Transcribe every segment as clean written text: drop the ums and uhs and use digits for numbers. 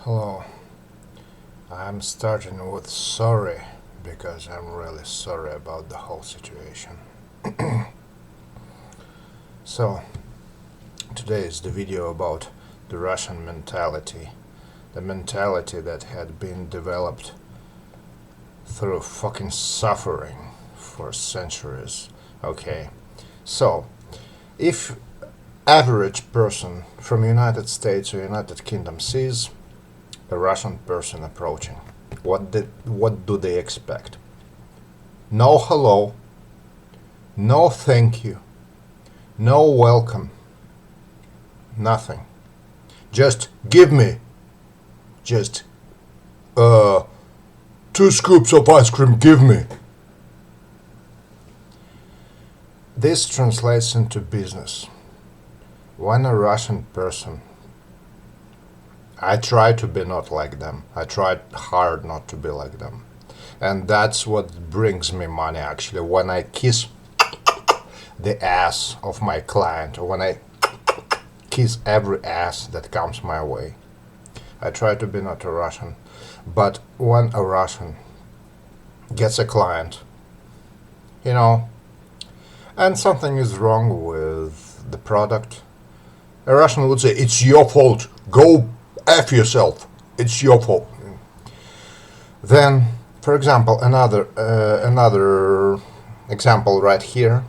Hello, I'm starting with sorry because I'm really sorry about the whole situation. So, today is the video about the Russian mentality, the mentality that had been developed through fucking suffering for centuries. Okay, so if average person from United States or United Kingdom sees a Russian person approaching, what do they expect? No hello, no thank you, no welcome, nothing. Just give me, just, uh, 2 scoops of ice cream, give me. This translates into business. When a Russian person, I try to be not like them. I tried hard not to be like them. And that's what brings me money actually. When I kiss the ass of my client, or when I kiss every ass that comes my way, I try to be not a Russian. But when a Russian gets a client, and something is wrong with the product, a Russian would say, "It's your fault. Go F yourself. It's your fault." Then, for example, another example right here.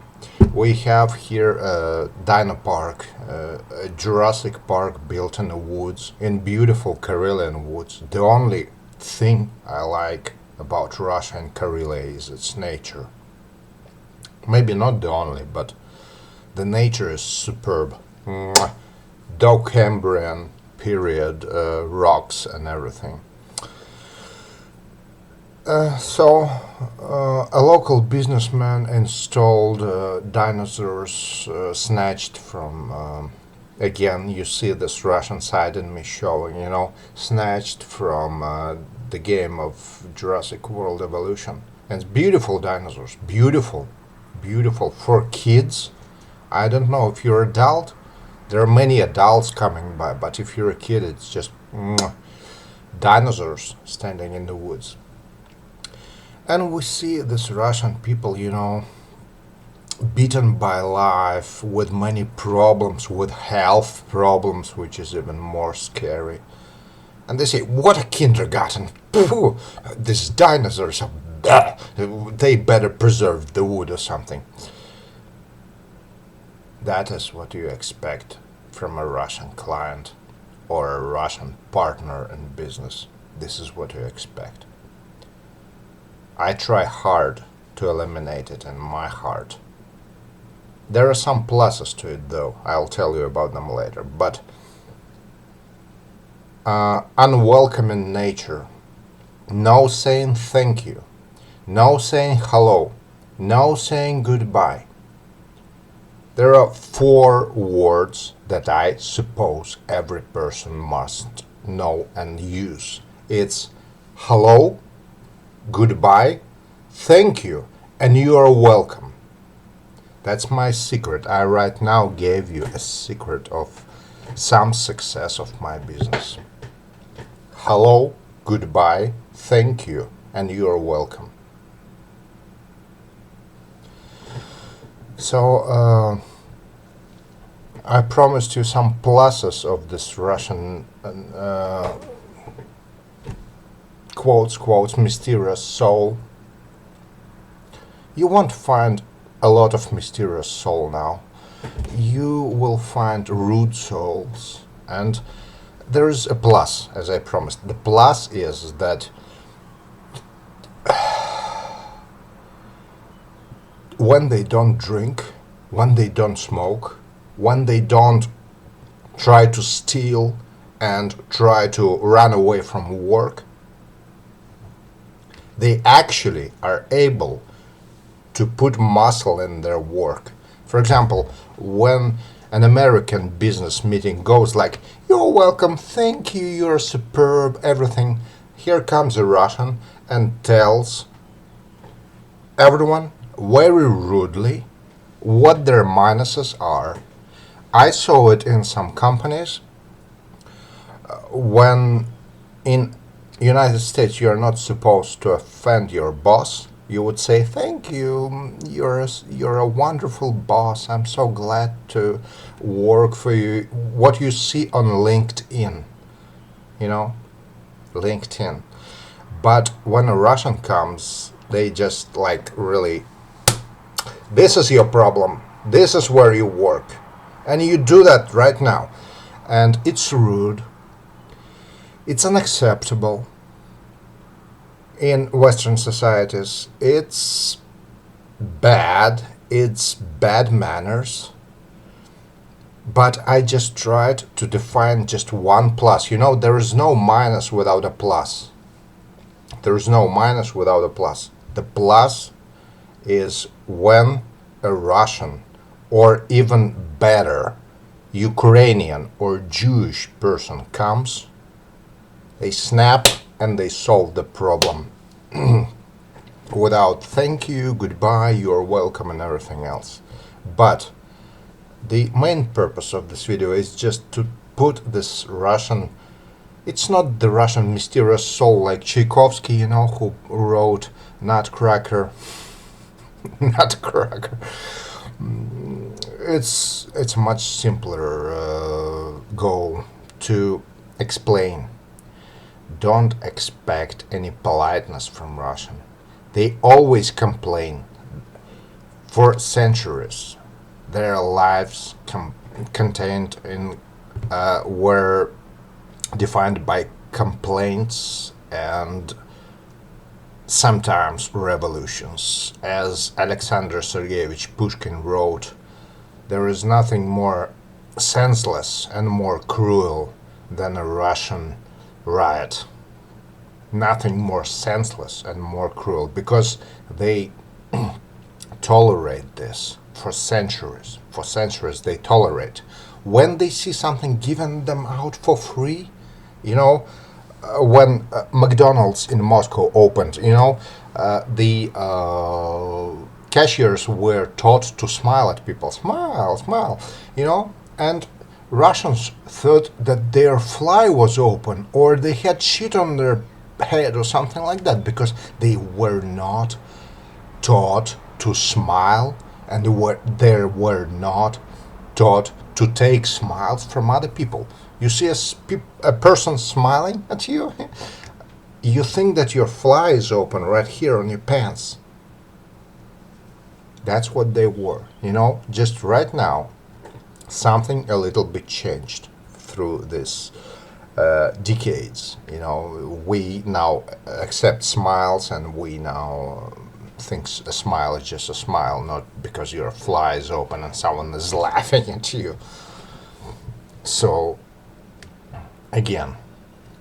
We have here a dino park, a Jurassic Park built in the woods, in beautiful Karelian woods. The only thing I like about Russia and Karelia is its nature. Maybe not the only, but the nature is superb. Cambrian period rocks and everything. A local businessman installed dinosaurs snatched from. Again, you see this Russian side in me showing, snatched from the game of Jurassic World Evolution. And beautiful dinosaurs, beautiful, beautiful for kids. I don't know if you're adult. There are many adults coming by, but if you're a kid, it's just dinosaurs standing in the woods. And we see this Russian people, beaten by life with many problems, with health problems, which is even more scary. And they say, "What a kindergarten! Phew, these dinosaurs are they better preserve the wood or something." That is what you expect from a Russian client or a Russian partner in business. This is what you expect. I try hard to eliminate it in my heart. There are some pluses to it, though. I'll tell you about them later. But unwelcoming nature, no saying thank you, no saying hello, no saying goodbye. There are 4 words that I suppose every person must know and use. It's hello, goodbye, thank you, and you are welcome. That's my secret. I right now gave you a secret of some success of my business. Hello, goodbye, thank you, and you are welcome. So, I promised you some pluses of this Russian quotes, mysterious soul. You won't find a lot of mysterious soul now. You will find rude souls. And there's a plus, as I promised. The plus is that when they don't drink, when they don't smoke, when they don't try to steal and try to run away from work, they actually are able to put muscle in their work. For example, when an American business meeting goes like, "You're welcome, thank you, you're superb, everything," here comes a Russian and tells everyone very rudely what their minuses are. I saw it in some companies when in United States, you're not supposed to offend your boss. You would say, "Thank you. You're a wonderful boss. I'm so glad to work for you." What you see on LinkedIn, you know, LinkedIn. But when a Russian comes, they just like really, this is your problem. This is where you work, and you do that right now, and it's rude. It's unacceptable in Western societies. It's bad. It's bad manners. But I just tried to define just one plus. You know, there is no minus without a plus. There is no minus without a plus. The plus is when a Russian, or even better, Ukrainian or Jewish person comes, they snap and they solve the problem without thank you, goodbye, you're welcome, and everything else. But the main purpose of this video is just to put this Russian, it's not the Russian mysterious soul like Tchaikovsky, you know, who wrote Nutcracker. Nutcracker. It's a much simpler goal to explain. Don't expect any politeness from Russian. They always complain. For centuries, their lives contained in were defined by complaints and sometimes revolutions. As Alexander Sergeyevich Pushkin wrote, there is nothing more senseless and more cruel than a Russian riot. Nothing more senseless and more cruel, because they tolerate this for centuries. For centuries they tolerate. When they see something given them out for free, you know, when McDonald's in Moscow opened, you know, the cashiers were taught to smile at people. Smile, smile, you know, and Russians thought that their fly was open or they had shit on their head or something like that, because they were not taught to smile, and they were not taught to take smiles from other people. You see a person smiling at you, you think that your fly is open right here on your pants. That's what they were, you know. Just right now, something a little bit changed through this decades. You know, we now accept smiles, and we now think a smile is just a smile, not because your fly is open and someone is laughing at you. So, again,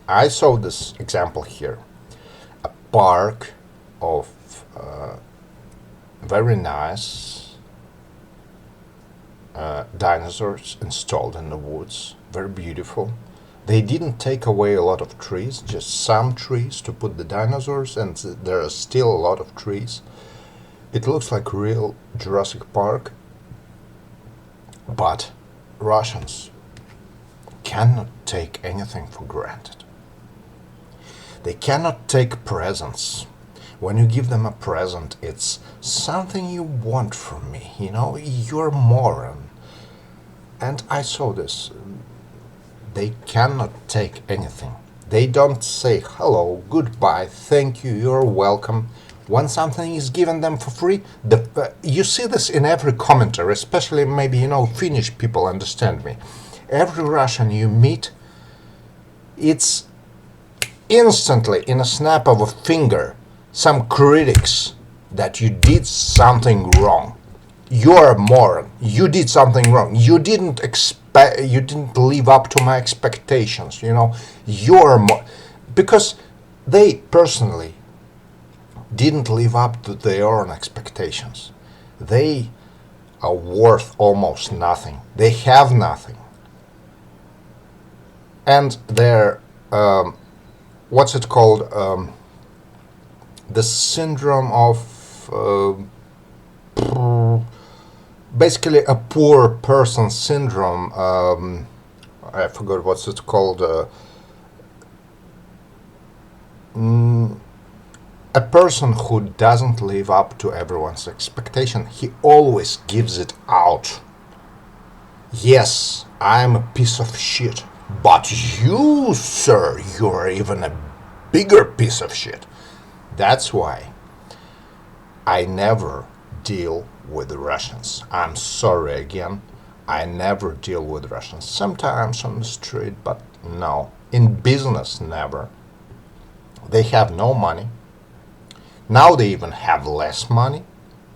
I saw this example here. A park of very nice dinosaurs installed in the woods, very beautiful. They didn't take away a lot of trees, just some trees to put the dinosaurs, and there are still a lot of trees. It looks like real Jurassic Park, but Russians cannot take anything for granted. They cannot take presents. When you give them a present, it's something you want from me, you know, you're a moron. And I saw this. They cannot take anything. They don't say hello, goodbye, thank you, you're welcome. When something is given them for free, you see this in every commentary, especially maybe, you know, Finnish people understand me. Every Russian you meet, it's instantly, in a snap of a finger, some critics that you did something wrong. You're a moron. You did something wrong. You didn't live up to my expectations. You know, because they personally didn't live up to their own expectations. They are worth almost nothing. They have nothing, and they're what's it called? The syndrome of basically a poor person syndrome. I forgot what's it called. A person who doesn't live up to everyone's expectation, he always gives it out. Yes, I'm a piece of shit, but you, sir, you're even a bigger piece of shit. That's why I never deal with Russians. I'm sorry again. I never deal with Russians. Sometimes on the street, but no. In business, never. They have no money. Now they even have less money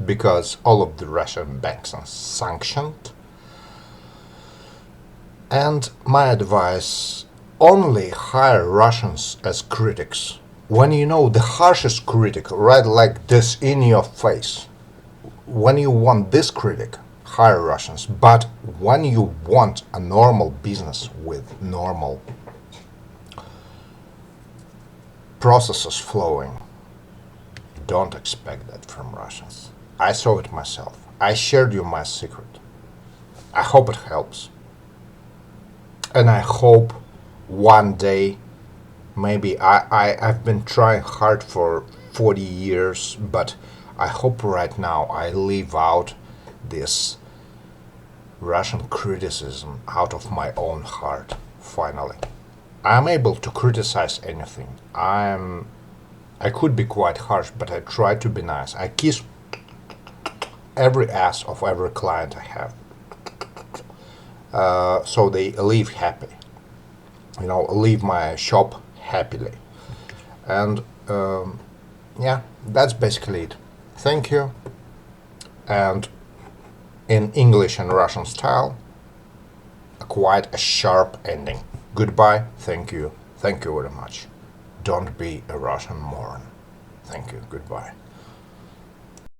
because all of the Russian banks are sanctioned. And my advice, only hire Russians as critics. When you know the harshest critic, right like this in your face, when you want this critic, hire Russians. But when you want a normal business with normal processes flowing, don't expect that from Russians. I saw it myself. I shared you my secret. I hope it helps. And I hope one day, maybe I've been trying hard for 40 years, but I hope right now I leave out this Russian criticism out of my own heart, finally. I'm able to criticize anything. I could be quite harsh, but I try to be nice. I kiss every ass of every client I have. So they leave happy. Leave my shop happily. And yeah, that's basically it. Thank you. And in English and Russian style, quite a sharp ending. Goodbye. Thank you. Thank you very much. Don't be a Russian moron. Thank you. Goodbye.